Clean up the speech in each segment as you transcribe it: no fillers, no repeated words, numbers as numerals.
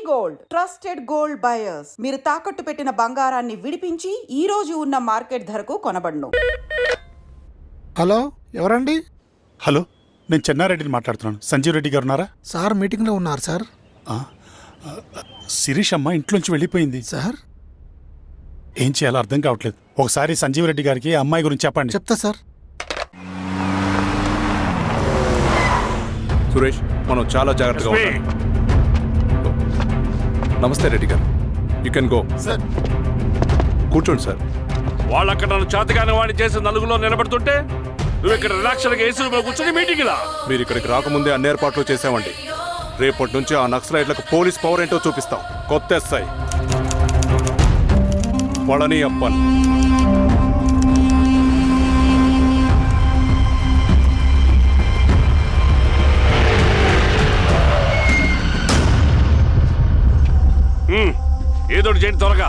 Gold trusted gold buyers. మీరు తాకట్టు పెట్టిన బంగారాన్ని విడిపించి ఈ రోజు ఉన్న మార్కెట్ ధరకు కొనబడును. హలో, ఎవరండి? హలో, నేను చెన్నారెడ్డిని మాట్లాడుతున్నాను. సంజీవ్ రెడ్డి గారు ఉన్నారా? సార్ మీటింగ్లో ఉన్నారు సార్. శిరీష్ అమ్మ ఇంట్లోంచి వెళ్ళిపోయింది సార్. ఏం చేయాలో అర్థం కావట్లేదు. ఒకసారి సంజీవ్ రెడ్డి గారికి అమ్మాయి గురించి చెప్పండి. చెప్తా సార్. సురేష్, మనం చాలా జాగ్రత్తగా ఉండాలి. నమస్తే రెడ్డి గారు, యూ కెన్ గో. సార్ కూర్చోండి సార్. వాళ్ళక్కడ నన్ను చేతగానే వాడిని చేసి నలుగులో నిలబడుతుంటే నువ్వు ఇక్కడ రిలాక్స్గా ఏసీలో కూర్చొని మీటింగ్ లా. మీరు ఇక్కడికి రాకముందే అన్ని ఏర్పాట్లు చేసామండి. రేపటి నుంచి ఆ నక్సలైట్లకు పోలీస్ పవర్ ఏంటో చూపిస్తాం. కొత్త ఎస్ఐ పళని అప్పన్. ఏదోటి చేయండి త్వరగా.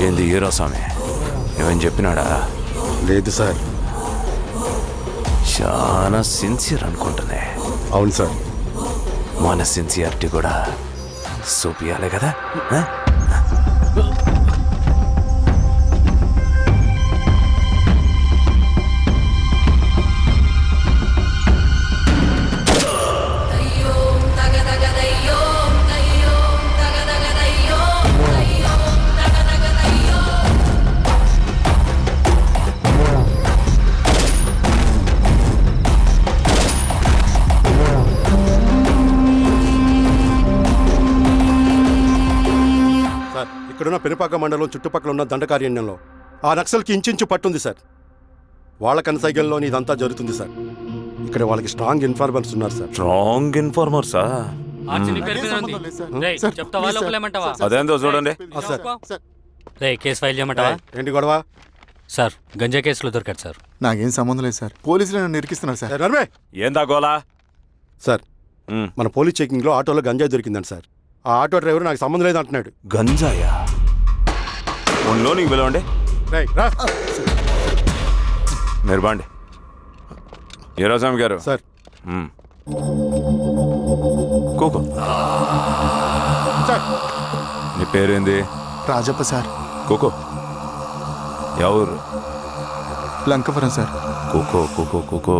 ఏంది హీరో స్వామి, ఏమని చెప్పినాడా? లేదు సార్. చాలా సిన్సియర్ అనుకుంటున్నా. అవును సార్. మన సిన్సియారిటీ కూడా చూపియాలి కదా. ఇక్కడున్న పెనుపాక మండలం చుట్టుపక్కల ఉన్న దండకారణ్యంలో ఆ నక్సల్కి ఇంచుంచు పట్టుంది సార్. వాళ్ళ కనసైగల్లో ఇదంతా జరుగుతుంది సార్. ఇక్కడ వాళ్ళకి స్ట్రాంగ్ ఇన్ఫార్మర్స్ ఉన్నారు సార్. స్ట్రాంగ్ ఇన్ఫార్మర్సా? అదేందో చూడండి. కేసు ఫైల్ చేయమంటావా? ఏంటి గొడవ సార్? గంజా కేసులో దొరికాడు సార్. నాకేం సంబంధం లేదు సార్. పోలీసులు నన్ను ఇరికిస్తున్నారు సార్. నర్మే ఏందా గోలా? సార్, మన పోలీస్ చెకింగ్లో ఆటోలో గంజాయి దొరికిందండి సార్. ఆ ఆటో డ్రైవర్ నాకు సంబంధం లేదు అంటున్నాడు. గంజాయా? ఒంట్లో నీకు పిలవండి. మీరు బాండి. హీరోస్వామి గారు సార్. కూకో. నీ పేరేంది? రాజప్ప సార్. కూకో. ఎవరు? లంకపురం సార్. కూకో కూకో కూకో.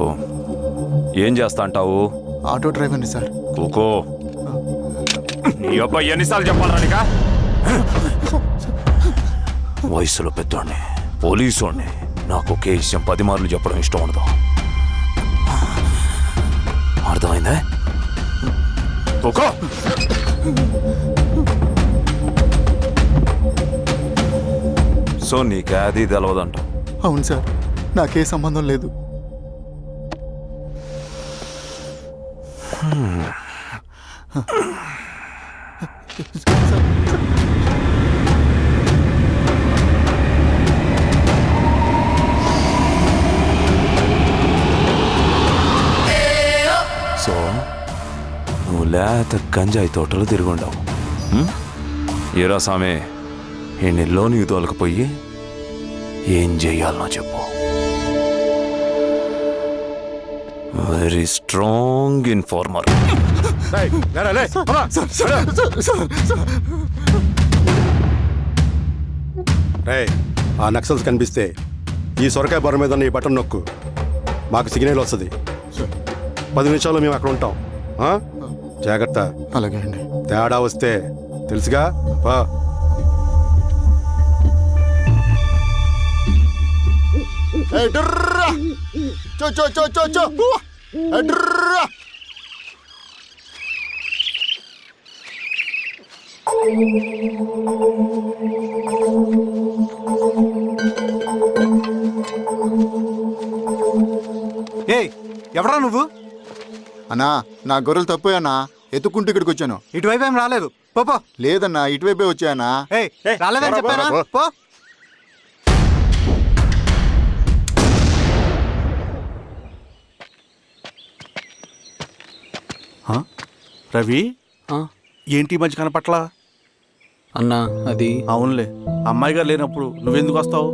ఏం చేస్తా అంటావు? ఆటో డ్రైవర్ని సార్. కూకో. నీ అబ్బాయి ఎన్నిసార్లు చెప్పాలా నీకా? వయసులో పెద్దోడిని, పోలీసోడిని, నాకు ఒకే విషయం 10 మార్లు చెప్పడం ఇష్టం ఉండదు. అర్థమైందా? కూకో. సో నీకు అది తెలవదంట? అవును సార్, నాకే సంబంధం లేదు. సో నువ్వు లేత గంజాయి తోటలు తిరుగుండవు. ఏరా సామే, ఈ నెలలో నీకు తోలకపోయి ఏం చెయ్యాలనో చెప్పు. Very strong informer. ఆ నక్సల్స్ కనిపిస్తే ఈ సొరకాయ బొర మీద ఉన్న ఈ బటన్ నొక్కు, మాకు సిగ్నల్ వస్తుంది. 10 నిమిషాల్లో మేము అక్కడ ఉంటాం. జాగ్రత్త. అలాగే అండి. తేడా వస్తే తెలుసుగా. ఎవరా నువ్వు? అన్నా, నా గొర్రెలు తప్పోయన్నా. ఎత్తుకుంటూ ఇక్కడికి వచ్చాను. ఇటువైపు ఏం రాలేదు. పో. లేదన్నా, ఇటువైపే వచ్చాయన్నా. రాలేదని చెప్పానా? పో. రవి, ఏంటి మంచి కనపట్ల? అన్నా అది అవునులే అమ్మాయి గారు లేనప్పుడు నువ్వెందుకు వస్తావు?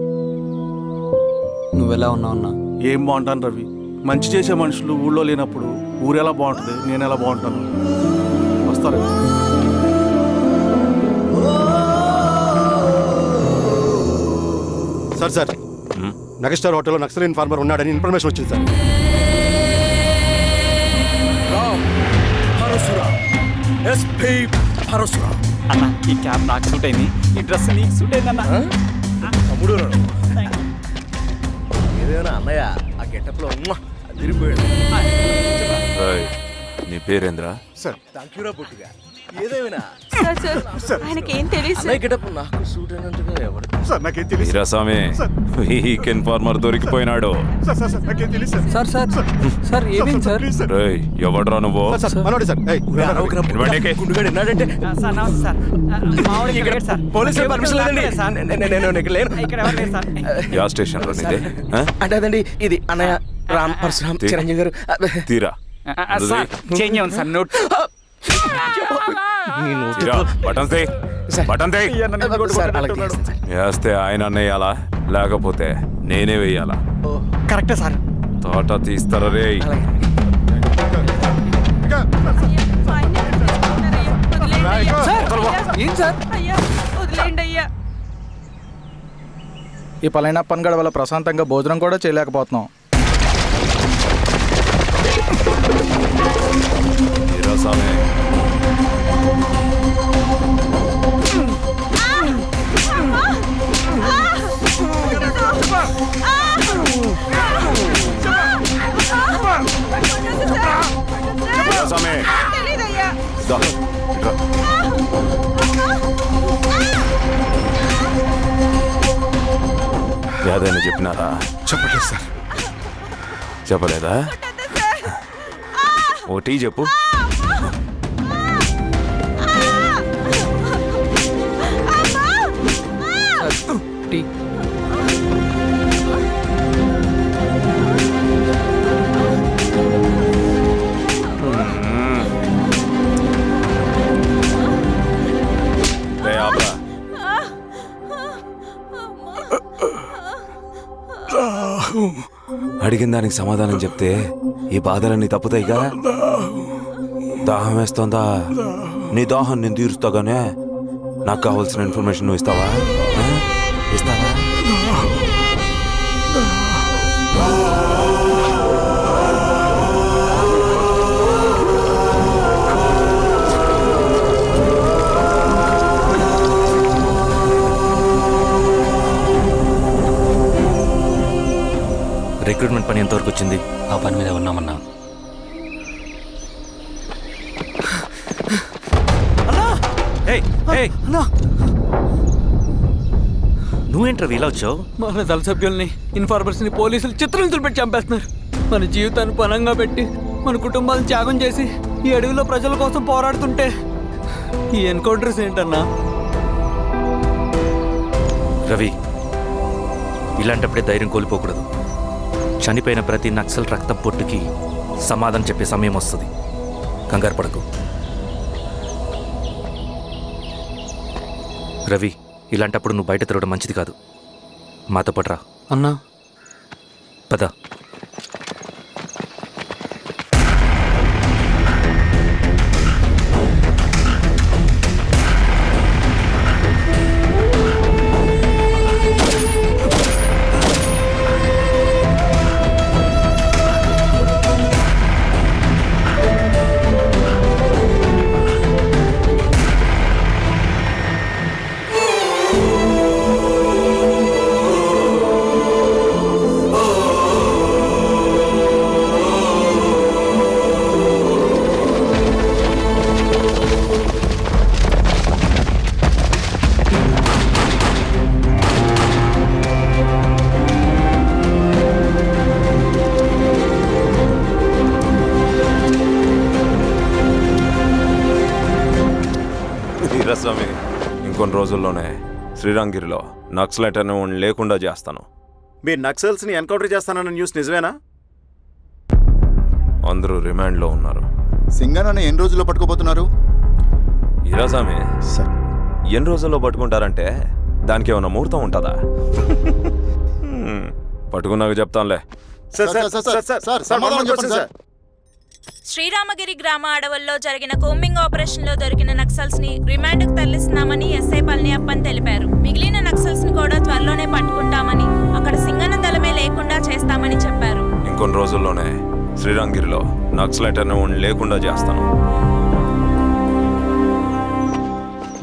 నువ్వెలా ఉన్నావు అన్నా? ఏం బాగుంటాను రవి, మంచి చేసే మనుషులు ఊళ్ళో లేనప్పుడు ఊరు ఎలా బాగుంటుంది, నేను ఎలా బాగుంటాను? వస్తారు. సార్ నగస్టార్ హోటల్లో నక్సల్ ఇన్ఫార్మర్ ఉన్నాడని ఇన్ఫర్మేషన్ వచ్చింది సార్. అన్న ఈ క్యాబ్ నాకు సూట్ అయింది, ఈ డ్రెస్ నీకు సూట్ అయింది అన్న. అన్నయ్య ఆ గెటప్ లో తిరిగిపోయాడు. రేయ్, నీ పేరేంద్రా? థాంక్యూరా పొట్టిగా. ఏదేమైనా ఆయనకి ఏం తెలియదు అన్నయ్య గెటప్ నాకు సూట్ అయినట్టుగా ఎవరు? సార్ నాకేం తెలియదు వీరాస్వామి, వీక్ ఇన్ఫార్మర్ దొరికిపోయినాడు. నాకేం తెలియదు సార్ సార్ సార్ ఏమేం సార్? రేయ్, ఎవడ్రా నువ్వు? సార్ మనోడి సార్. ఏయ్, ఇవ్వండికి. గుండుగాడు విన్నాడంటే సార్ నమస్తే సార్. ఇక్కడ సార్ పోలీసులు పర్మిషన్ లేదండి. నేను ఇక్కడ లేను. ఇక్కడ ఎవరు లేరు సార్. యా స్టేషన్ లో నీదే? ఆ? అంటే అదండి ఇది అన్నయ్య రామ్ పరశురామ్ చిరంజీవి గారు. తీరా సార్ చేంజ్ అవ్వండి సార్ నోట్. తీరా, బటన్ తీ, బటన్ తీ. సార్ అలాగే చేస్తాను సార్. వేస్తే ఆయన అన్నయ్యాలా, లేకపోతే నేనే వెయ్యాలా? కరెక్టే సార్. తోట తీస్తారా రే? ఏం సార్? ఈ పలైన పనిగడ వల్ల ప్రశాంతంగా భోజనం కూడా చేయలేకపోతున్నాం. వీరాస్వామి, వీరాస్వామి, దా, ఇట్రా. ఏదైనా చెప్పినారా? చెప్పలేదు సార్. చెప్పలేదా? ఓటీ చెప్పు. టీ. రే ఆబ్రా, అడిగిన దానికి సమాధానం చెప్తే ఈ బాధలన్నీ తప్పుతాయిగా. దాహం వేస్తోందా? నీ దాహం నేను తీరుస్తాగానే నాకు కావాల్సిన ఇన్ఫర్మేషన్ నువ్వు ఇస్తావా? ఆ? ఇస్తావా? రిక్రూట్మెంట్ పని ఎంతవరకు వచ్చింది? ఆ పని మీద ఉన్నామన్నా. నువ్వేంట్రా ఇలా వచ్చావు? మన దళ సభ్యుల్ని ఇన్ఫార్మర్స్ ని పోలీసులు చిత్రహింసలు పెట్టి చంపేస్తున్నారు. మన జీవితాన్ని పనంగా పెట్టి మన కుటుంబాలను త్యాగం చేసి ఈ అడవిలో ప్రజల కోసం పోరాడుతుంటే ఈ ఎన్కౌంటర్స్ ఏంటన్నా? రవి, ఇలాంటప్పుడే ధైర్యం కోల్పోకూడదు. చనిపోయిన ప్రతి నక్సల్ రక్తం పొట్టుకి సమాధానం చెప్పే సమయం వస్తుంది. కంగారు పడకు రవి. ఇలాంటప్పుడు నువ్వు బయట తిరగడం మంచిది కాదు. మాతో పాటు రా అన్నా. పద. వీరాస్వామి, ఇంకొన్ని రోజుల్లోనే శ్రీరంగిరిలో నక్సలైట్ అనే వాడిని లేకుండా చేస్తాను. మీరు నక్సల్స్ ని ఎన్కౌంటర్ చేస్తానన్న న్యూస్ నిజమేనా? అందరూ రిమాండ్లో ఉన్నారు. సింగనని ఎన్ని రోజుల్లో పట్టుకోబోతున్నారు? వీరాస్వామి, సార్ ఎన్ని రోజుల్లో పట్టుకుంటారంటే దానికి ఏమైనా ముహూర్తం ఉంటుందా? పట్టుకున్నాక చెప్తానులే. శ్రీరామగిరి గ్రామ అడవుల్లో జరిగిన కోంబింగ్ ఆపరేషన్ లో దొరికిన నక్సల్స్ ని రిమాండ్ కు తరలిస్తున్నామని ఎస్ఐ పళనియప్పన్ తెలిపారు. మిగిలిన నక్సల్స్ ని కూడా త్వరలోనే పట్టుకుంటామని, అక్కడ సింగన దళమే లేకుండా చేస్తామని చెప్పారు. ఇంకొన్ని రోజుల్లోనే శ్రీరాంగిరిలో నక్సలైట్ అనే లేకుండా చేస్తాను.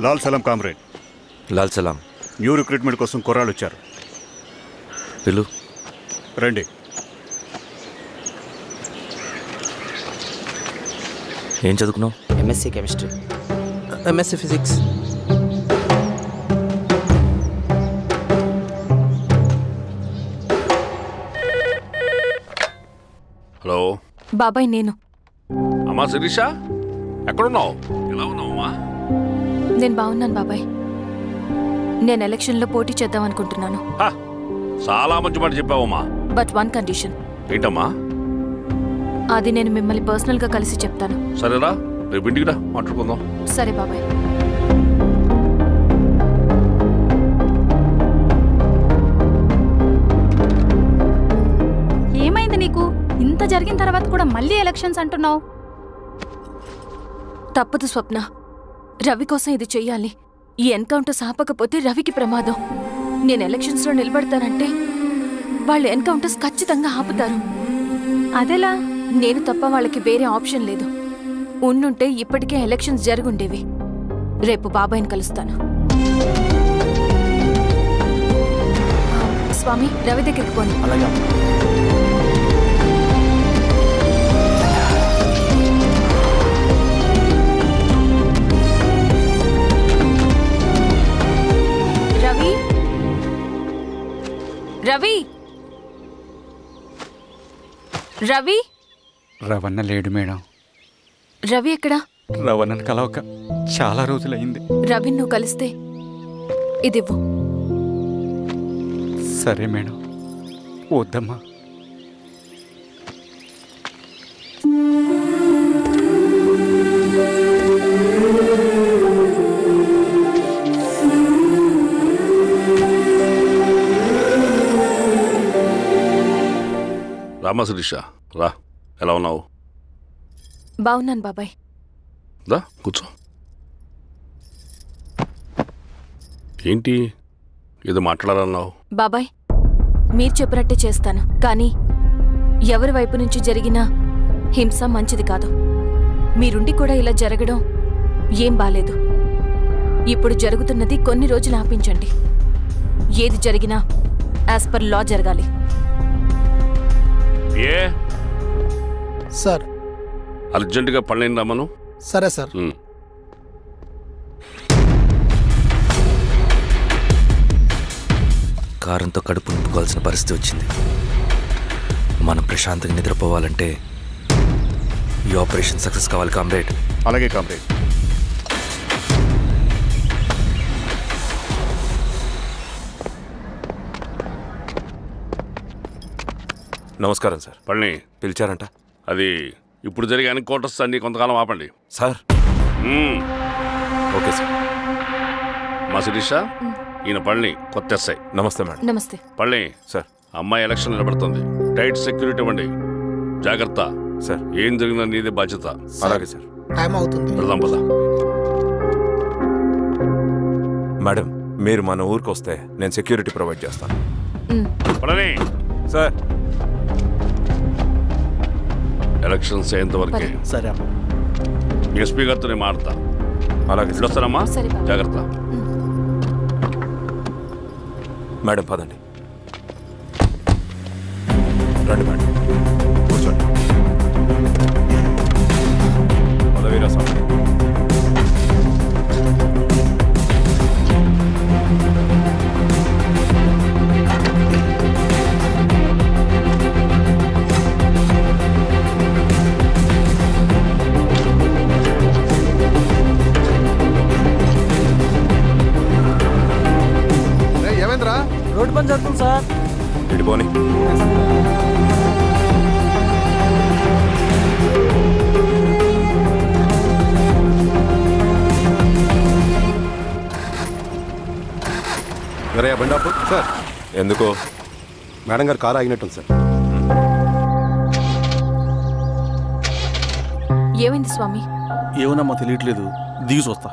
లాల్ సలాం కామ్రేడ్. లాల్ సలాం. న్యూ రిక్రూట్మెంట్ కోసం కుర్రాళ్ళు వచ్చారు. పిలు. రండి. ఏం చదువుకున్నావు? MSc chemistry, MSc physics. Hello బాబాయ్, నేను. అమ్మా శిరీష, ఎక్కడున్నావు? ఎలా ఉన్నావు అమ్మా? నేను బాగున్నాను బాబాయ్. నేను ఎలక్షన్లో పోటీ చేద్దాం అనుకుంటున్నాను. చాలా మంచి మాట చెప్పావమ్మా. But one condition. ఏంటమ్మా? అది నేను మిమ్మల్ని పర్సనల్గా కలిసి చెప్తాను. సరేరా, రేపు ఇంటికి రా, మాట్లాడుకుందాం. సరే బాబాయ్. ఏమైంది నీకు? ఇంత జరిగిన తర్వాత కూడా మళ్ళీ ఎలక్షన్స్ అంటున్నావు? తప్పదు స్వప్న, రవి కోసం ఇది చెయ్యాలి. ఈ ఎన్కౌంటర్ ఆపకపోతే రవికి ప్రమాదం. నేను ఎలక్షన్స్లో నిలబడతానంటే వాళ్ళు ఎన్కౌంటర్స్ ఖచ్చితంగా ఆపుతారు. అదెలా? నేను తప్ప వాళ్ళకి వేరే ఆప్షన్ లేదు. ఉండుంటే ఇప్పటికే ఎలక్షన్స్ జరుగుండేవి. రేపు బాబాయ్ని కలుస్తాను. స్వామి, రవి దగ్గరికి పోనీ. రవి, రవి, రవి. రవణ లేడు మేడం. రవి ఎక్కడా? రవణను కలవక చాలా రోజులైంది. రవి నువ్వు కలిస్తే ఇదివ్వు. సరే మేడం. వద్దమ్మా. రామా శిరీష, రా. ఎలా ఉన్నావు? బాగున్నాను బాబాయ్. దా కూర్చో. ఏంటి ఏదో మాట్లాడాలన్నావు? బాబాయ్, మీరు చెప్పినట్టే చేస్తాను. కానీ ఎవరి వైపు నుంచి జరిగినా హింస మంచిది కాదు. మీరుండి కూడా ఇలా జరగడం ఏం బాలేదు. ఇప్పుడు జరుగుతున్నది కొన్ని రోజులు ఆపించండి. ఏది జరిగినా యాజ్ పర్ లా జరగాలి. ఏ సార్. అర్జెంటుగా పళ్ళని రమ్మను. సరే సార్. కారంతో కడుపు నింపుకోవాల్సిన పరిస్థితి వచ్చింది. మనం ప్రశాంతంగా నిద్రపోవాలంటే ఈ ఆపరేషన్ సక్సెస్ కావాలి కామ్రేడ్. అలాగే కామ్రేడ్. నమస్కారం సార్. పళ్ళని పిలిచారంట? అది ఇప్పుడు జరిగే ఎన్కౌంటర్స్ అన్ని కొంతకాలం ఆపండి సార్. Okay sir. మా శిరీష, ఈయన పళ్ళని కొత్త ఎస్ఐ. నమస్తే మేడం. నమస్తే. పళ్ళని సార్. అమ్మాయి ఎలక్షన్ నిలబడుతుంది. టైట్ సెక్యూరిటీ ఇవ్వండి. జాగ్రత్త సార్. ఏం జరిగిందని నీదే బాధ్యత. అలాగే సార్. టైం అవుతుంది. వెళ్దాం పద. మేడం, మీరు మన ఊరికి వస్తే నేను సెక్యూరిటీ ప్రొవైడ్ చేస్తాను. పళ్ళని సార్. ఎలక్షన్స్ అయ్యేంత వరకే. సరే అమ్మా. ఎస్పీ గారితో నేను మాడతా. అలాగే. వస్తానమ్మా. సరే బాబు. జాగ్రత్త. మేడం పదండి. రండి మేడం, కూర్చోండి. పదవీరా స్వామి. ఏమైందిరా? రోడ్డు పని జరుగుతుంది సార్. ఇడిపోని. వేరే బండాపు సార్. ఎందుకో? మేడం గారు కారు ఆగినట్టుంది సార్. ఏమైంది స్వామి? ఏమోనమ్మా తెలియట్లేదు, దిగి చూస్తా.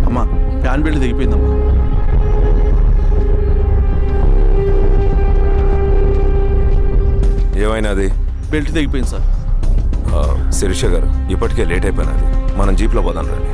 అమ్మా ఫ్యాన్ బెల్ట్ దిగిపోయిందమ్మా. ఏమైనాది? బెల్ట్ తెగిపోయింది సార్. శిరీష గారు, ఇప్పటికే లేట్ అయిపోయినది, మనం జీప్లో పోదాం రండి.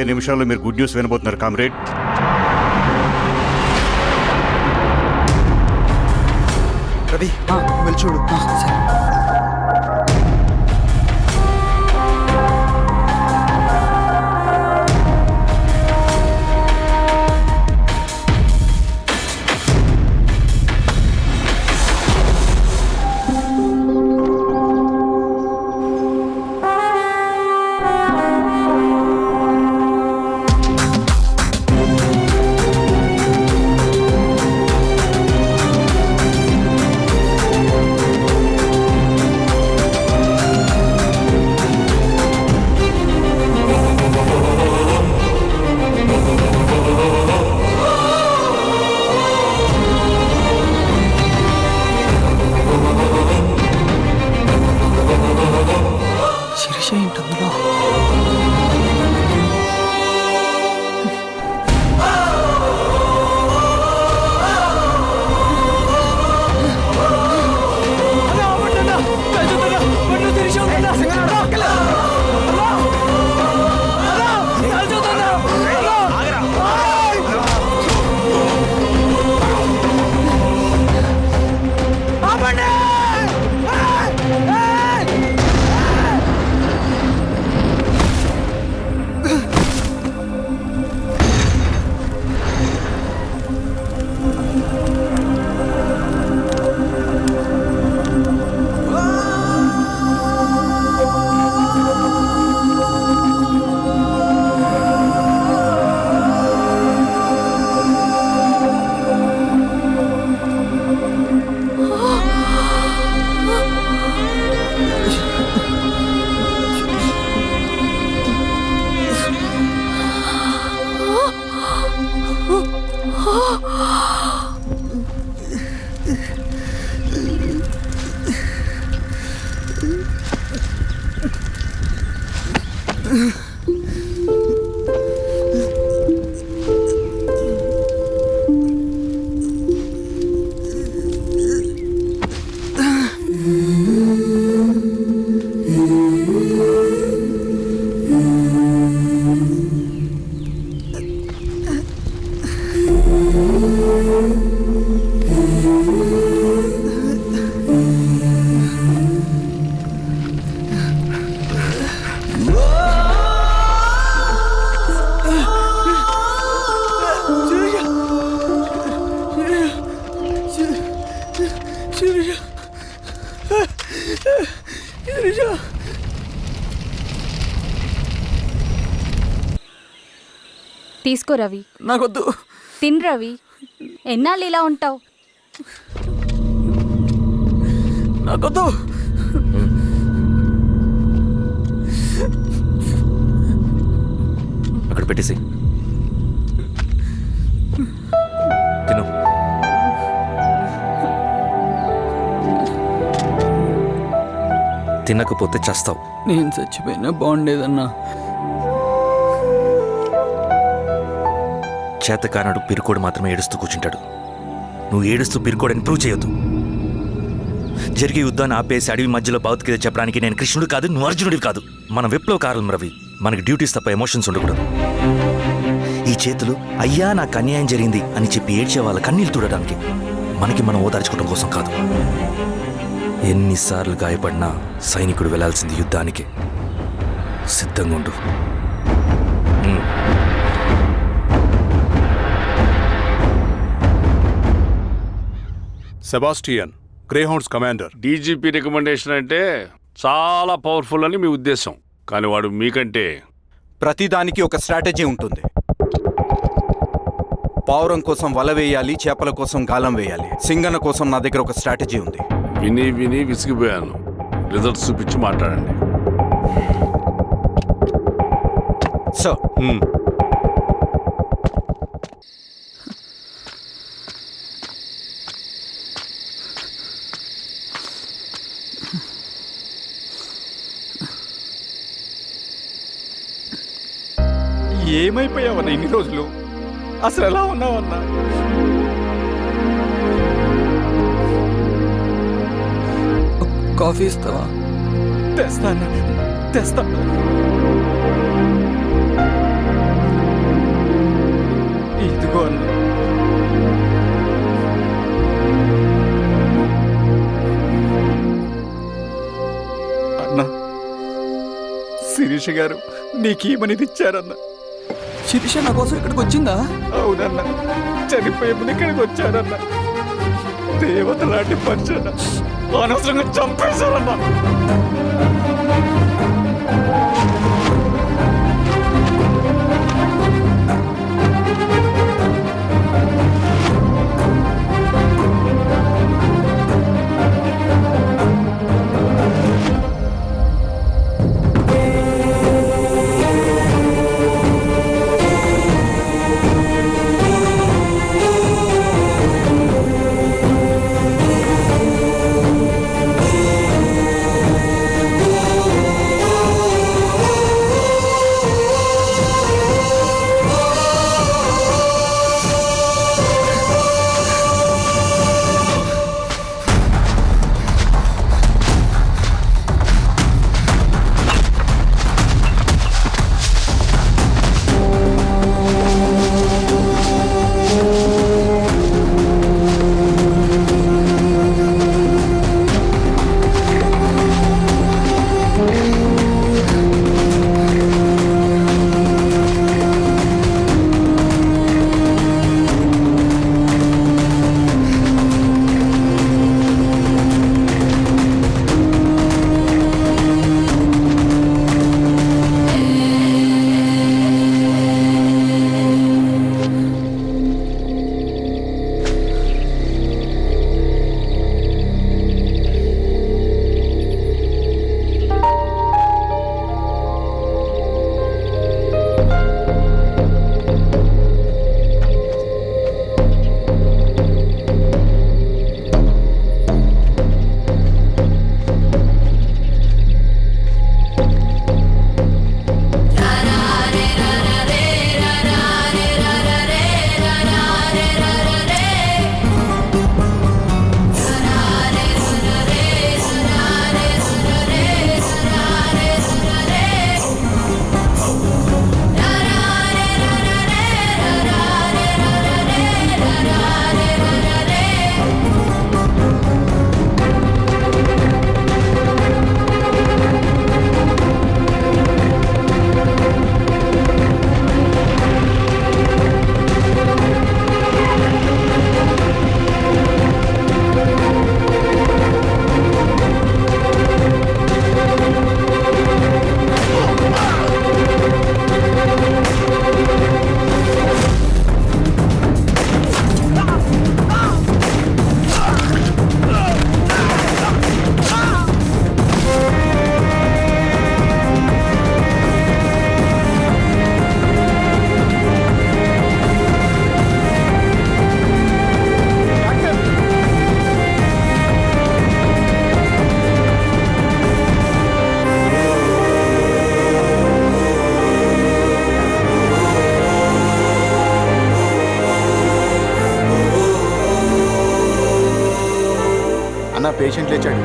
నిమిషాల్లో మీరు గుడ్ న్యూస్ వినబోతున్నారు కామ్రేడ్. రవి వెళ్ళి చూడు. తీసుకో రవి. నాకొద్దు. తిన్ రవి, ఎన్నాళ్ళు ఇలా ఉంటావు? నాకొద్దు. అక్కడ పెట్టేసి తిను. తినకపోతే చస్తావు. నేను చచ్చిపోయినా బాగుండేదన్నా. చేతకానడు పిరుకోడు మాత్రమే ఏడుస్తూ కూర్చుంటాడు. నువ్వు ఏడుస్తూ పిరుకోడని ప్రూవ్ చేయొద్దు. జరిగే యుద్ధాన్ని ఆపేసి అడవి మధ్యలో భౌతికత చెప్పడానికి నేను కృష్ణుడు కాదు, నువ్వు అర్జునుడివి కాదు. మన విప్లవకారులం రవి. మనకి డ్యూటీస్ తప్ప ఎమోషన్స్ ఉండకూడదు. ఈ చేతులు అయ్యా నాకు అన్యాయం జరిగింది అని చెప్పి ఏడ్చే వాళ్ళ కన్నీళ్ళు తుడడానికి, మనకి మనం ఓదార్చుకోవడం కోసం కాదు. ఎన్నిసార్లు గాయపడినా సైనికుడు వెళ్లాల్సింది యుద్ధానికి. సిద్ధంగా ఉండు. Sebastian, Greyhounds commander. DGP recommendation అంటే చాలా పవర్ఫుల్ అని మీ ఉద్దేశం, కానీ వాడు మీకంటే ప్రతిదానికి ఒక స్ట్రాటజీ ఉంటుంది. పావురం కోసం వల వేయాలి, చేపల కోసం గాలం వేయాలి. సింగన కోసం నా దగ్గర ఒక స్ట్రాటజీ ఉంది. విని విని విసిగిపోయాను. రిజల్ట్స్ చూపించి మాట్లాడండి. సార్, ఏమైపోయావన్నా ఇన్ని రోజులు? అసలు ఎలా ఉన్నావన్నా? కాఫీ ఇస్తావా? తెస్తాను, తెస్తాను. ఇదిగో అన్న. అన్నా, శిరీష గారు నీకేమనేది ఇచ్చారన్నా. శిరీష నా కోసం ఇక్కడికి వచ్చిందా? అవునన్నా, చనిపోయే ముందు ఇక్కడికి వచ్చారన్నా. దేవత లాంటి మనిషి అనవసరంగా చంపేశారన్నా. పేషెంట్ లేచాడు.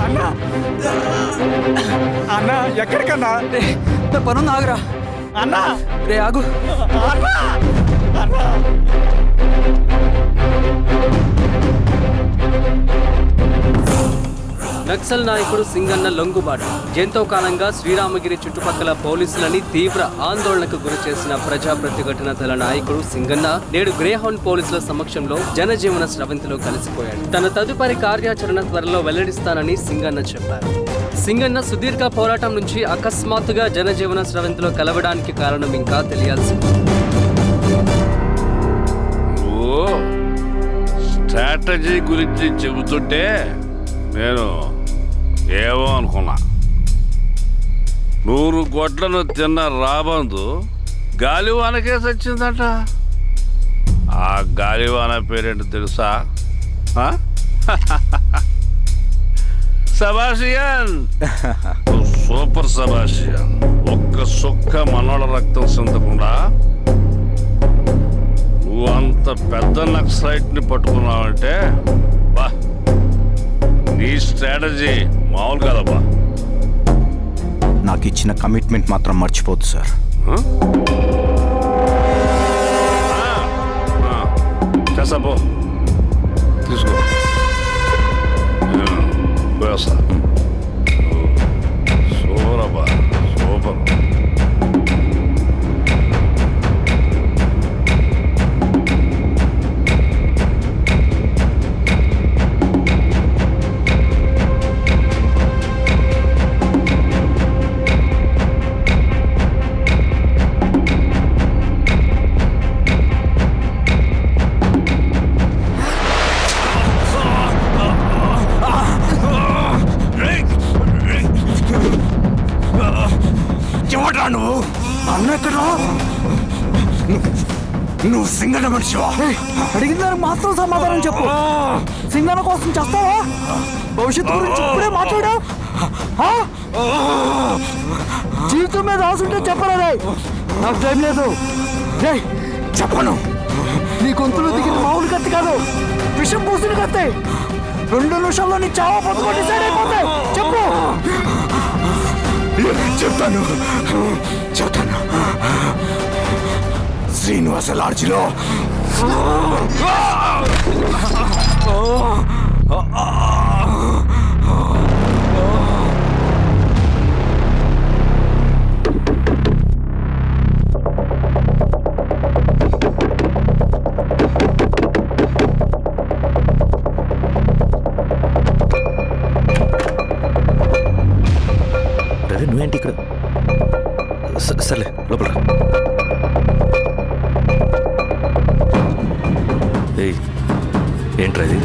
అన్నా అన్నా ఎక్కడికన్నా రే పనుంది ఆగురా అన్నా రే ఆగు అన్నా అన్నా నక్సల్ నాయకుడు సింగన్న లొంగుబాటు ఎంతో కాలంగా శ్రీరామగిరి చుట్టుపక్కల పోలీసులని తీవ్ర ఆందోళనకు గురి చేసిన ప్రజా ప్రతిఘటన దళ నాయకుడు సింగన్న నేడు గ్రేహౌండ్ పోలీసుల సమక్షంలో జనజీవన స్రవంతిలో కలిసిపోయాడు. తన తదుపరి కార్యాచరణ త్వరలో వెల్లడిస్తానని సింగన్న చెప్పారు. సింగన్న సుదీర్ఘ పోరాటం నుంచి అకస్మాత్తుగా జనజీవన స్రవంతిలో కలవడానికి కారణం ఇంకా తెలియాల్సి ఉంది. స్ట్రాటజీ గురించి చెబుతుంటే నేను ఏమో అనుకున్నా. 100 గొడ్లను తిన్న రాబందు గాలివానకే సచ్చిందట. ఆ గాలివాన పేరేంటి తెలుసా? సబాషియన్, సూపర్ సబాషియన్. ఒక్క సుక్క మనోళ్ళ రక్తం చెందకుండా నువ్వు అంత పెద్ద నక్సలైట్ని పట్టుకున్నావంటే బా, నీ స్ట్రాటజీ మామూలు కాదబ్బా. నాకు ఇచ్చిన కమిట్మెంట్ మాత్రం మర్చిపోద్దు సార్. చేసాబో, తీసుకో, పోయేస్తా. సూపర్ అబ్బా, సూపర్. నువ్వు అన్న ఎక్కడ? నువ్వు సింగన్న మనిషివా? అడిగిన దానికి మాత్రం సమాధానం చెప్పు. సింగన్న కోసం చేస్తావా? భవిష్యత్తు గురించి ఇప్పుడే మాట్లాడా? జీవితం మీద ఆశుంటే చెప్పరా? నాకు టైం లేదు. చెప్పను. నీ గొంతులో దిగిన మామూలు కత్తి కాదు, విషం పూసిన కత్తి. 2 నిమిషాల్లో నీ చావా పొందుకొని డిసైడ్ అయిపోతాయి. చెప్పు. చెప్తాను. శ్రీనివాస లాడ్జిలో నువ్వేంటి ఇక్కడ? సర్లే లోపల. ఏంట్రా ఇది?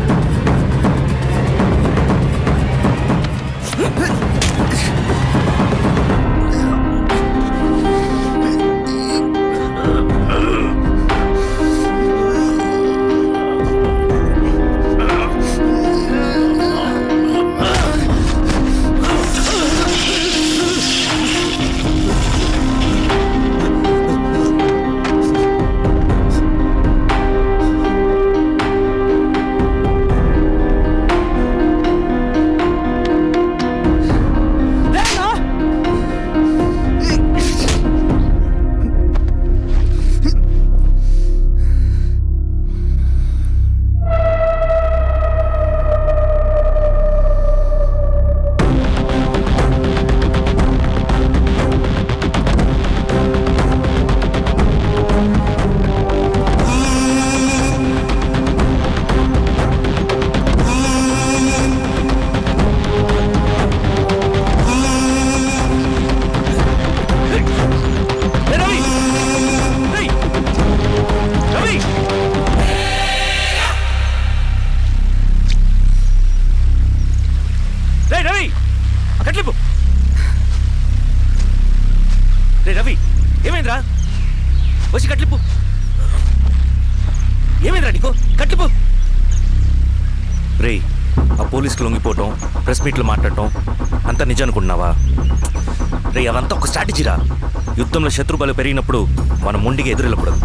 రవి, ఏమైందిరా? వచ్చి కట్లిప్పు. ఏమైందిరా నీకు? కట్లిప్పు. రే, ఆ పోలీసుకి లొంగిపోవటం, ప్రెస్ మీట్లు మాట్లాడటం అంతా నిజం అనుకుంటున్నావా? రే, అవంతా ఒక స్ట్రాటజీరా. యుద్ధంలో శత్రుబలు పెరిగినప్పుడు మనం ముండిగా ఎదురెళ్ళకూడదు.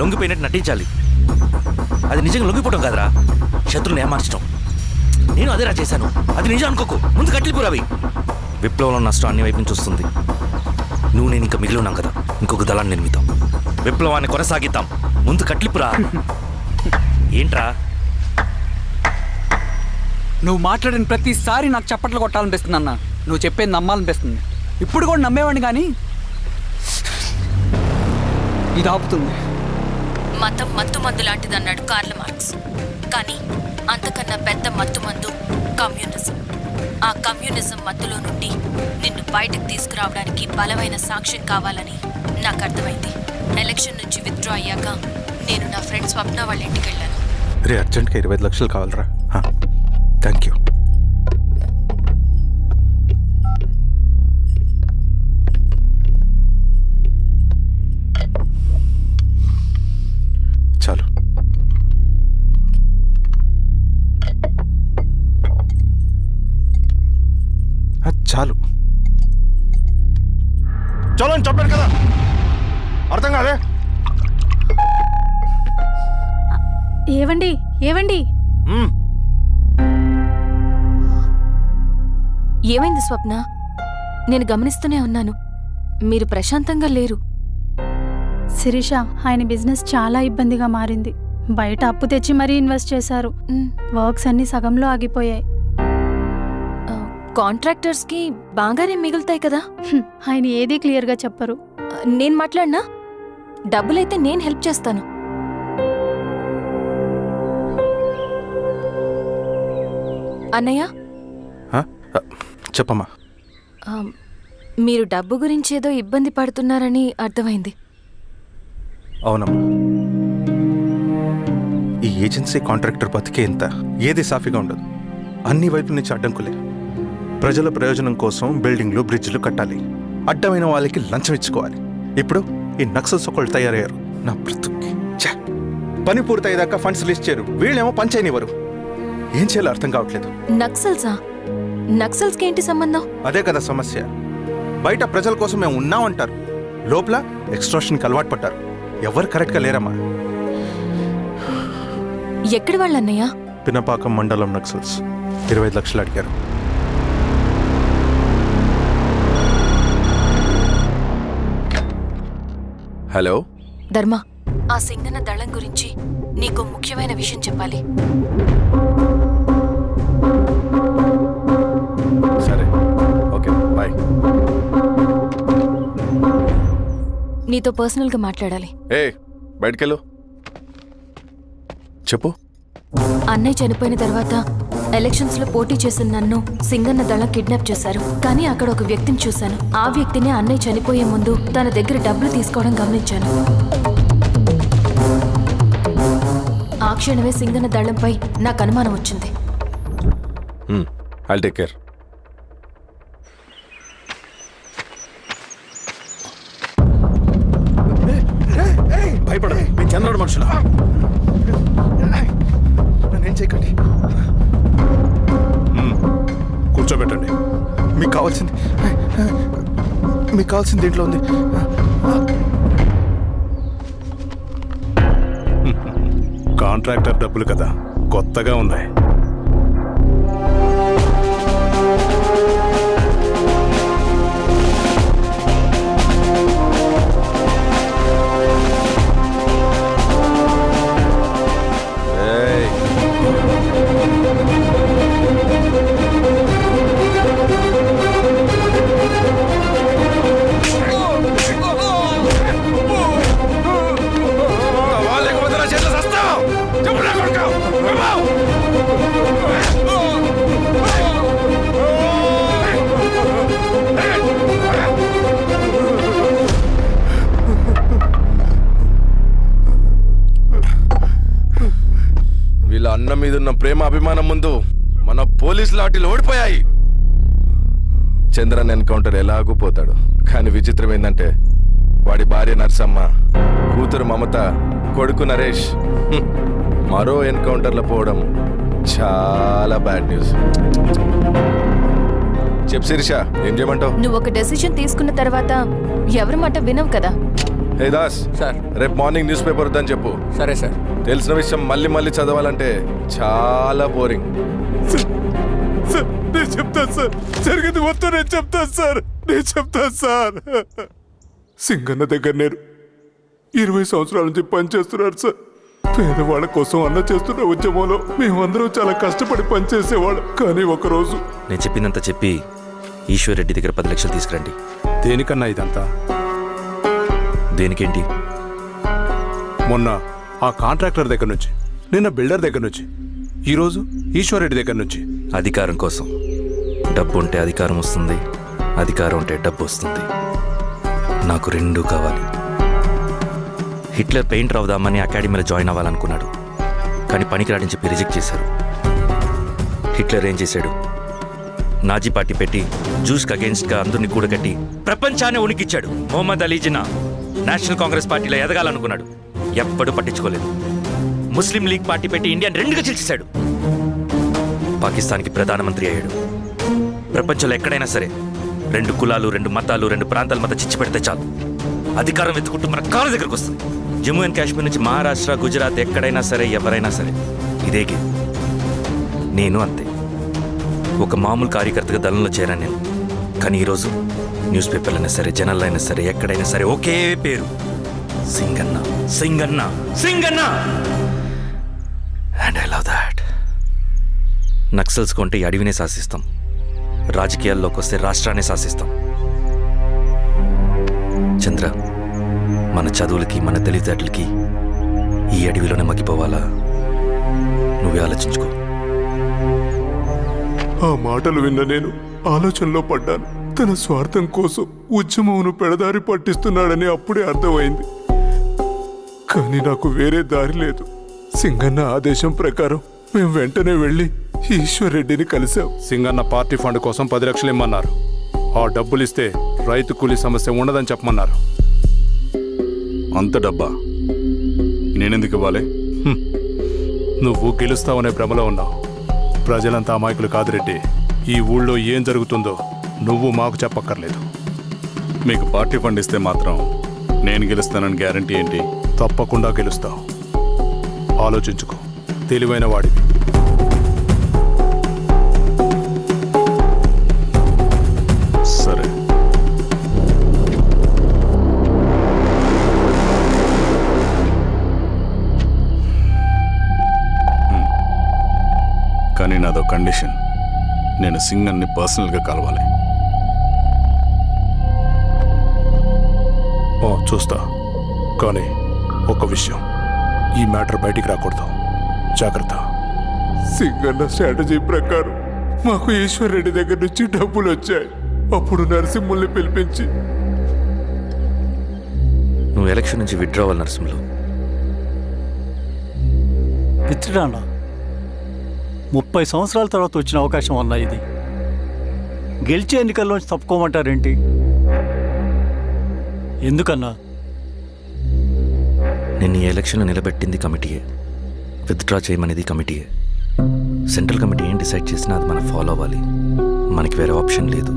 లొంగిపోయినట్టు నటించాలి. అది నిజంగా లొంగిపోవటం కాదురా, శత్రువుని ఏమార్చడం. నేను అదేరా చేశాను. అది నిజం అనుకోకు. ముందు కట్టిలిపు రవి. విప్లవంలో నష్టం అన్ని వైపు నుంచి వస్తుంది. నువ్వు నేను ఇంకా మిగిలి ఉన్నాం కదా, ఇంకొక దళాన్ని నిర్మితాం, విప్లవాన్ని కొనసాగిద్దాం. ముందు కట్లిపురా. ఏంట్రా నువ్వు మాట్లాడిన ప్రతిసారి నాకు చప్పట్లు కొట్టాలనిపిస్తుంది అన్న. నువ్వు చెప్పేది నమ్మాలనిపిస్తుంది. ఇప్పుడు కూడా నమ్మేవాడిని కానీ ఇది ఆపుతుంది. మతం మత్తు మందు లాంటిదన్నాడు కార్ల్ మార్క్స్. కానీ అంతకన్నా పెద్ద మత్తు మందు కమ్యూనిజం. ఆ కమ్యూనిజం మత్తులో నుండి నిన్ను బయటకు తీసుకురావడానికి బలమైన సాక్ష్యం కావాలని నాకు అర్థమైంది. ఎలక్షన్ నుంచి విత్డ్రా అయ్యాక నేను నా ఫ్రెండ్ స్వప్న వాళ్ళ ఇంటికి వెళ్ళాను. రే అర్జెంట్గా 25 లక్షలు కావాలరా. Thank you. చాలు. చాలు. చలో అని చెప్పాను కదా, అర్థం కాదే. ఏవండి ఏవండి ఏమైంది స్వప్న? నేను గమనిస్తూనే ఉన్నాను, మీరు ప్రశాంతంగా లేరు. శిరీష, ఆయన బిజినెస్ చాలా ఇబ్బందిగా మారింది. బయట అప్పు తెచ్చి మరీ ఇన్వెస్ట్ చేశారు. వర్క్స్ అన్ని సగంలో ఆగిపోయాయి. కాంట్రాక్టర్స్కి బాగానే మిగులుతాయి కదా. ఆయన ఏదీ క్లియర్గా చెప్పరు. నేను మాట్లాడినా డబ్బులైతే నేను హెల్ప్ చేస్తాను. అన్నయ్య, చెప్పమ్మా. మీరు డబ్బు గురించి ఏదో ఇబ్బంది పడుతున్నారని అర్థమైంది. అవునమ్మా, ఈ ఏజెన్సీ కాంట్రాక్టర్ బతికే ఇంత ఏది సాఫీగా ఉండదు. అన్ని వైపుల నుంచి అడ్డంకులే. ప్రజల ప్రయోజనం కోసం బిల్డింగ్లు బ్రిడ్జ్లు కట్టాలి, అడ్డమైన వాళ్ళకి లంచం ఇచ్చుకోవాలి. ఇప్పుడు ఈ నక్సల్స్ ఒకళ్ళు తయారయ్యారు. నా బ్రతుక్కి పని పూర్తయ్యేదాకా ఫండ్స్ లిస్ట్ చేయరు, వీళ్ళేమో పని చేయనివ్వరు. ఏం చేయాలో అర్థం కావట్లేదు. నక్సల్సా? నక్సల్స్కి ఏంటి సంబంధం? అదే కదా సమస్య. బయట ప్రజల కోసం మేము ఉన్నామంటారు, లోపల ఎక్స్ట్రాషన్కి అలవాటు పడ్డారు. ఎవరు కరెక్ట్గా లేరమ్మా. ఎక్కడి వాళ్ళన్నయ్య? పినపాకం మండలం నక్సల్స్ 25 లక్షలు అడిగారు. హలో ధర్మ, ఆ సింగన్న దళం గురించి నీకు ముఖ్యమైన విషయం చెప్పాలి. సరే, ఓకే, బాయ్. నీతో పర్సనల్గా మాట్లాడాలి. బయటకెళ్ళు. చెప్పు. అన్నయ్య చనిపోయిన తర్వాత ఎలక్షన్స్ లో పోటీ చేసిన నన్ను సింగన్న దళం కిడ్నాప్ చేశారు. కానీ అక్కడ ఒక వ్యక్తిని చూశాను. ఆ వ్యక్తిని అన్నయ్య చనిపోయే ముందు తన దగ్గర డబ్బులు తీసుకోవడం గమనించాను. ఆ క్షణమే సింగన్న దళంపై నాకు అనుమానం వచ్చింది. I'll take care. భయపడదు, మీ చంద్రుడు మనుషులు. నన్నేం చేయకండి. కూర్చోబెట్టండి. మీకు కావాల్సింది దీంట్లో ఉంది. కాంట్రాక్టర్ డబ్బులు కదా, కొత్తగా ఉన్నాయి. వీళ్ళ అన్న మీదున్న ప్రేమ అభిమానం ముందు మన పోలీస్ లాఠీలు ఓడిపోయాయి. చంద్రన్ ఎన్కౌంటర్ ఎలాగూ పోతాడు. కానీ విచిత్రం ఏంటంటే వాడి భార్య నర్సమ్మ, కూతురు మమత, కొడుకు నరేష్ మరో ఎన్కౌంటర్లో పోవడం చాలా బ్యాడ్ న్యూస్. చెప్పు శిరీష, ఏం చేయమంటావు? నువ్వు ఒక డెసిషన్ తీసుకున్న తర్వాత ఎవరి మాట వినవు కదా. ఏ దాస్ సార్. రేపు మార్నింగ్ న్యూస్ పేపర్ వద్దని చెప్పు. సరే సార్. తెలిసిన విషయం మళ్ళీ మళ్ళీ చదవాలంటే చాలా బోరింగ్. నేను చెప్తాను సార్, జరిగింది మొత్తం నేను చెప్తాను సార్. సింగన్న దగ్గర నేను 20 సంవత్సరాల నుంచి పనిచేస్తున్నారు సార్. పేదవాళ్ళ కోసం అన్న చేస్తున్న ఉద్యమంలో మేమందరం చాలా కష్టపడి పనిచేసేవాళ్ళం. కానీ ఒకరోజు నేను చెప్పినంత చెప్పి ఈశ్వర్ రెడ్డి దగ్గర 10 లక్షలు తీసుకురండి. దేనికన్నా ఇదంతా? దేనికేంటి? మొన్న ఆ కాంట్రాక్టర్ దగ్గర నుంచి, నిన్న బిల్డర్ దగ్గర నుంచి, ఈరోజు ఈశ్వర్ రెడ్డి దగ్గర నుంచి. అధికారం కోసం. డబ్బు ఉంటే అధికారం వస్తుంది, అధికారం ఉంటే డబ్బు వస్తుంది. నాకు రెండూ కావాలి. హిట్లర్ పెయింటర్ అవుదామని అకాడమీలో జాయిన్ అవ్వాలనుకున్నాడు, కానీ పనికిరాడని చెప్పి రిజెక్ట్ చేశారు. హిట్లర్ ఏం చేశాడు? నాజీ పార్టీ పెట్టి జూస్కి అగేన్స్ట్గా అందరినీ కూడగట్టి ప్రపంచాన్ని ఉనికిచ్చాడు. మొహమ్మద్ అలీ జిన్నా నేషనల్ కాంగ్రెస్ పార్టీలో ఎదగాలనుకున్నాడు, ఎప్పుడూ పట్టించుకోలేదు. ముస్లిం లీగ్ పార్టీ పెట్టి ఇండియాని రెండుగా చీల్చేశాడు. పాకిస్తాన్కి ప్రధానమంత్రి అయ్యాడు. ప్రపంచంలో ఎక్కడైనా సరే 2 కులాలు, 2 మతాలు, 2 ప్రాంతాల మధ్య చిచ్చు పెడితే చాలు, అధికారం వెతుకుంటూ మన కాళ్ళ దగ్గరకు వస్తుంది. జమ్మూ అండ్ కాశ్మీర్ నుంచి మహారాష్ట్ర, గుజరాత్ ఎక్కడైనా సరే, ఎవరైనా సరే ఇదే గేమ్. నేను అంతే. ఒక మామూలు కార్యకర్తగా దళంలో చేరాను నేను. కానీ ఈరోజు న్యూస్ పేపర్లైనా సరే, జనాల్లో అయినా సరే, ఎక్కడైనా సరే ఒకే పేరు, Singanna, Singanna, Singanna. And I love that. Naxals కొంటే ఈ అడవినే శాసిస్తాం, రాజకీయాల్లోకి వస్తే రాష్ట్రాన్ని శాసిస్తాం. చంద్ర, మన చదువులకి, మన తెలివితేటలకి ఈ అడవిలోనే మగ్గిపోవాలా? నువ్వే ఆలోచించుకో. ఆ మాటలు విన్న నేను ఆలోచనలో పడ్డాను. తన స్వార్థం కోసం ఉద్యమమును పెడదారి పట్టిస్తున్నాడని అప్పుడే అర్థమైంది. కానీ నాకు వేరే దారి లేదు. సింగన్న ఆదేశం ప్రకారం మేము వెంటనే వెళ్ళి ఈశ్వర్ రెడ్డిని కలిశాం. సింగన్న పార్టీ ఫండ్ కోసం 10 లక్షలు ఇమ్మన్నారు. ఆ డబ్బులు ఇస్తే రైతు కూలీ సమస్య ఉండదని చెప్పమన్నారు. అంత డబ్బా నేనెందుకు ఇవ్వాలి? నువ్వు గెలుస్తావనే భ్రమలో ఉన్నావు. ప్రజలంతా అమాయకులు కాదు రెడ్డి. ఈ ఊళ్ళో ఏం జరుగుతుందో నువ్వు మాకు చెప్పక్కర్లేదు. మీకు పార్టీ ఫండ్ ఇస్తే మాత్రం నేను గెలుస్తానని గ్యారంటీ ఏంటి? తప్పకుండా గెలుస్తావు. ఆలోచించుకో, తెలివైన వాడివి. సరే. కానీ నాదో కండిషన్. నేను సింగన్ని పర్సనల్గా కలవాలి. చూస్తా. కానీ ఒక విషయం, ఈ మ్యాటర్ బయటికి రాకూడదు. జాగ్రత్త. సింగన్న స్ట్రాటజీ ప్రకారం మాకు ఈశ్వర్ రెడ్డి దగ్గర నుంచి డబ్బులు వచ్చాయి. అప్పుడు నరసింహుల్ని పిలిపించి, నువ్వు ఎలక్షన్ నుంచి విత్డ్రా అవ్వాలి నరసింహులు. పిచ్చిడానా, 30 సంవత్సరాల తర్వాత వచ్చిన అవకాశం అన్నా ఇది. గెలిచే ఎన్నికల్లోంచి తప్పుకోమంటారేంటి? ఎందుకన్నా? నిన్ను ఈ ఎలక్షన్లో నిలబెట్టింది కమిటీయే, విత్డ్రా చేయమనేది కమిటీయే. సెంట్రల్ కమిటీ ఏం డిసైడ్ చేసినా అది మనం ఫాలో అవ్వాలి. మనకి వేరే ఆప్షన్ లేదు.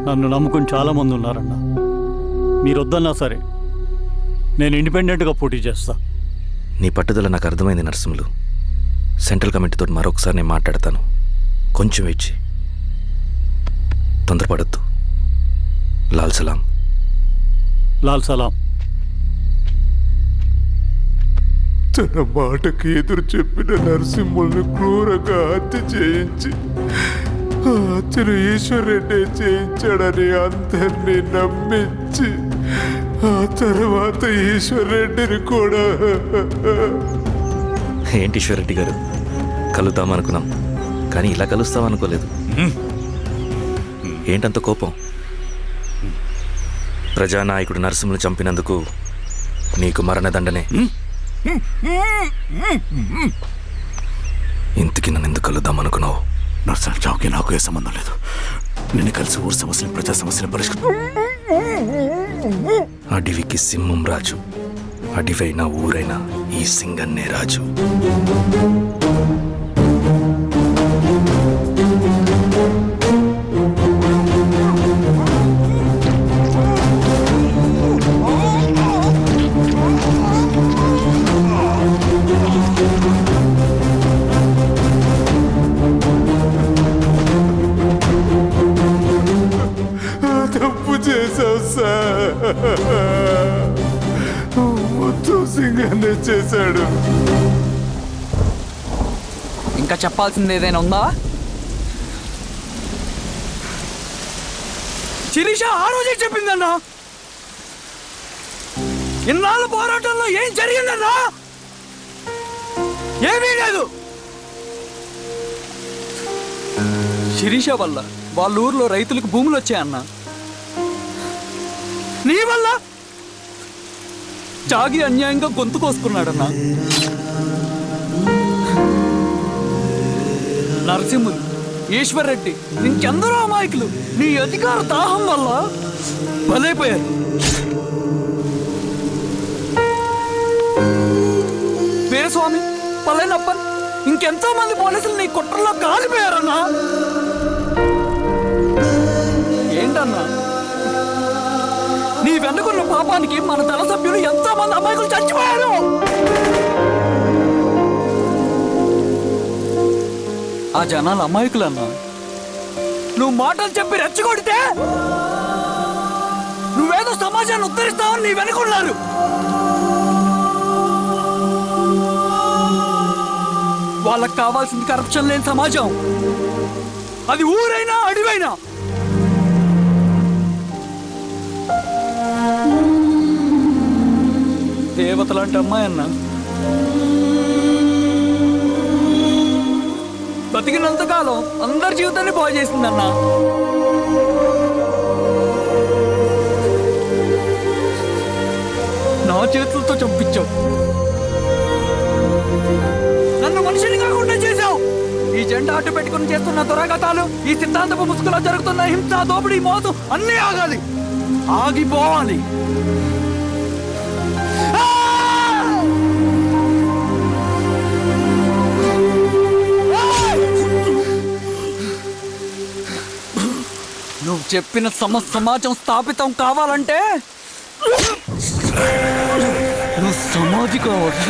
నన్ను నమ్ముకుని చాలామంది ఉన్నారన్న. మీరు వద్దన్నా సరే నేను ఇండిపెండెంట్గా పోటీ చేస్తా. నీ పట్టుదల నాకు అర్థమైంది నరసింహులు. సెంట్రల్ కమిటీతో మరొకసారి నేను మాట్లాడతాను. కొంచెం వెయిట్. తొందరపడద్దు. లాల్ సలాం. లాల్ సలాం. తన మాటకి ఎదురు చెప్పిన నరసింహుల్ని క్రూరంగా హత్య చేయించి ఆ హత్యను ఈశ్వర్ రెడ్డి చేయించాడని అందరినీ నమ్మించి ఆ తర్వాత ఈశ్వర్ రెడ్డిని కూడా. ఏంటి ఈశ్వర్ రెడ్డి గారు, కలుద్దామనుకున్నాం కానీ ఇలా కలుస్తామనుకోలేదు. ఏంటంత కోపం? ప్రజానాయకుడు నరసింహులు చంపినందుకు నీకు మరణదండనే. ఇంతకీ నన్ను ఎందుకు కలుద్దామనుకున్నావు? నరసింహ చావుకి నాకు ఏ సంబంధం లేదు. నిన్ను కలిసి ఊరు సమస్యలు, ప్రజా సమస్యలు పరిష్కరించు. అడవికి సింహం రాజు, అడివైనా ఊరైనా ఈ సింగన్నే రాజు. తప్పు చేశావు సార్. మొత్తం సింగన్నే చేశాడు. ఇంకా చెప్పాల్సింది ఏదైనా ఉందా? శిరీష ఆ రోజే చెప్పిందన్నా. ఇన్నాళ్ళ పోరాటంలో ఏం జరిగిందన్నా? ఏమీ లేదు. శిరీష వల్ల వాళ్ళ ఊర్లో రైతులకు భూములు వచ్చాయన్నా. నీ వల్ల చాగి అన్యాయంగా గొంతు కోసుకున్నాడన్నా. నరసింహులు, ఈశ్వర్ రెడ్డి, ఇంకెందరో అమాయకులు నీ అధికార దాహం వల్ల బలైపోయారు. వీరస్వామి, పల్లెనప్పన్, ఇంకెంతో మంది పోలీసులు నీ కుట్రలో కాలిపోయారన్నా. ఏంటన్నా, నీ వెనుకున్న పాపానికి మన దళ సభ్యులు ఎంతో మంది అమాయకులు చచ్చిపోయారు. ఆ జనాలు అమాయకులన్నా. నువ్వు మాటలు చెప్పి రెచ్చగొడితే నువ్వేదో సమాజాన్ని ఉద్ధరిస్తావని నీ వెనుకున్నారు. వాళ్ళకి కావాల్సింది కరప్షన్ లేని సమాజం. అది ఊరైనా అడివైనా. దేవతలాంటి అమ్మాయి అన్న బతికినంతకాలం అందరి జీవితాన్ని బాగు చేసిందన్న. నా చేతులతో చంపించావు. నన్ను మనిషిని కాకుండా చేశావు. ఈ జెండా అడ్డు పెట్టుకుని చేస్తున్న దురాఘాతాలు, ఈ సిద్ధాంతపు ముసుగులో జరుగుతున్న హింస, దోపిడీ, మోసం అన్నీ ఆగాలి, ఆగిపోవాలి. నువ్వు చెప్పిన సమాజం స్థాపితం కావాలంటే నువ్వు సమాధి కావాలి.